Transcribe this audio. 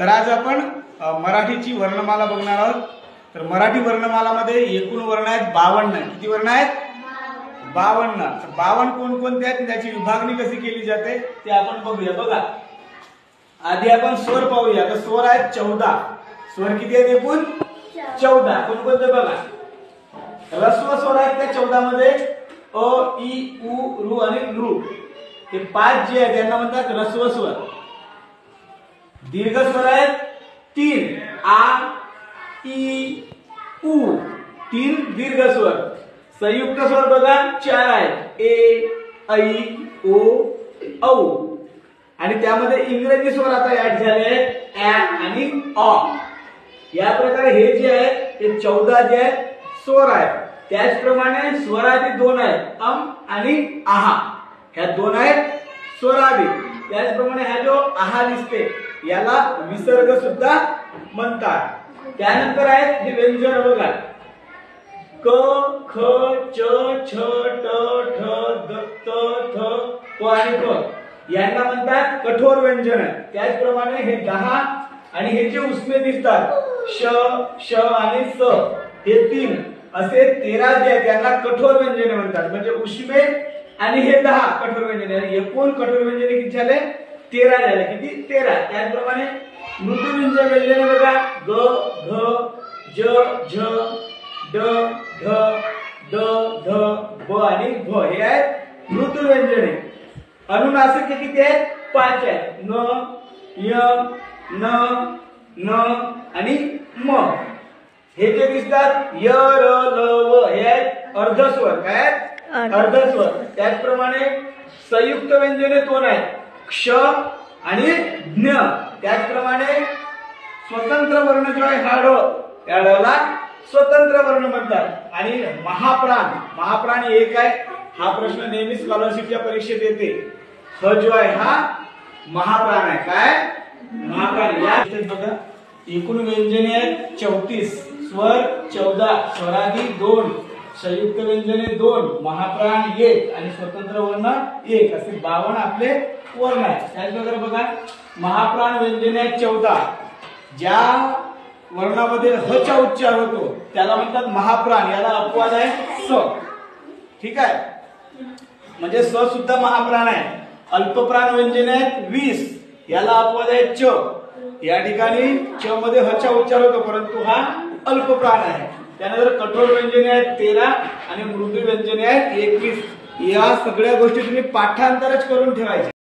तर आज आपण मराठीची वर्णमाला बघणार आहोत। तर मराठी वर्णमालामध्ये एकूण वर्ण आहेत 52। किती वर्ण आहेत? 52। तर 52 कोणकोणते आहेत, त्याची विभागणी कशी केली जाते ते आपण बघूया। बघा, आधी आपण स्वर पाहूया। तर स्वर आहेत 14। स्वर किती आहेत एकूण? 14। कोणकोणते बघा, ह्रस्व स्वर आहेत त्या 14 मध्ये अ, इ, उ, ऋ आणि नृ। हे 5 जे आहेत त्यांना म्हणतात ह्रस्व स्वर। दीर्घ स्वर आहेत 3 आ, इ, उ, 3 दीर्घ स्वर। संयुक्त स्वर बघा 4 आहेत ए, ऐ, ओ, औ। आणि त्यामध्ये इंग्रजी स्वर आता ऍड झाले आहेत ऍ आणि अ। या प्रकारे हे जे आहे ते 14 जे आहेत स्वर आहेत। त्याचप्रमाणे स्वरादी 2 आहेत अम आणि आहा। ह्या 2 आहेत स्वरादी। त्याचप्रमाणे हा जो आहा दिसते याला विसर्ग सुद्धा म्हणतात। त्यानंतर आहेत हे व्यंजन बघा, क, ख, च, छ, ट, ठ, द, त, थ, प आणि प यांना म्हणतात कठोर व्यंजन। त्याचप्रमाणे हे 10 आणि हे जे उसमे दिसतात श, श आणि स हे 3 असे 13 जे आहेत त्यांना कठोर व्यंजने म्हणतात। म्हणजे उष्मे आणि हे 10 कठोर व्यंजने। एकूण कठोर व्यंजने किती झाले? 13 झाले। किती? 13। त्याचप्रमाणे मृदू व्यंजने बघा, ग, घ, ज, झ, ड, ढ, द, ध, ब आणि भ हे आहेत मृदू व्यंजने। अनुनासिक किती आहेत? 5 आहेत, न, य, न, न आणि म। हे जे दिसतात य, र, ल, व हे आहेत अर्धस्वर। काय? अर्धस्वर। त्याचप्रमाणे संयुक्त व्यंजने 2 आहेत, क्ष आणि ज्ञ। त्याचप्रमाणे स्वतंत्र वर्ण जो आहे हा ड, त्या ला स्वतंत्र वर्ण म्हणतात। आणि महाप्राण, महाप्राण एक आहे। हा प्रश्न नेहमी स्कॉलरशिपच्या परीक्षेत येते। ह जो आहे हा महाप्राण आहे। काय? महाप्राण। या बघा, एकूण व्यंजने आहेत 34, स्वर 14, स्वरादी 2, संयुक्त व्यंजने 2, महाप्राण 1 आणि स्वतंत्र वर्ण 1 असे 52 आपले वर्ण आहेत। त्याचप्रकारे बघा, महाप्राण व्यंजने आहेत 14। ज्या वर्णामध्ये ह चा उच्चार होतो त्याला म्हणतात महाप्राण। याला अपवाद आहे स। ठीक आहे, म्हणजे स सुद्धा महाप्राण आहे। अल्पप्राण व्यंजने आहेत 20, याला अपवाद आहे च। या ठिकाणी च मध्ये ह चा उच्चार होतो परंतु हा अल्पप्राण आहे। त्यानंतर कठोर व्यंजने आहेत 13 आणि मृदू व्यंजने आहेत 21। या सगळ्या गोष्टी तुम्ही पाठांतरच करून ठेवायच्या।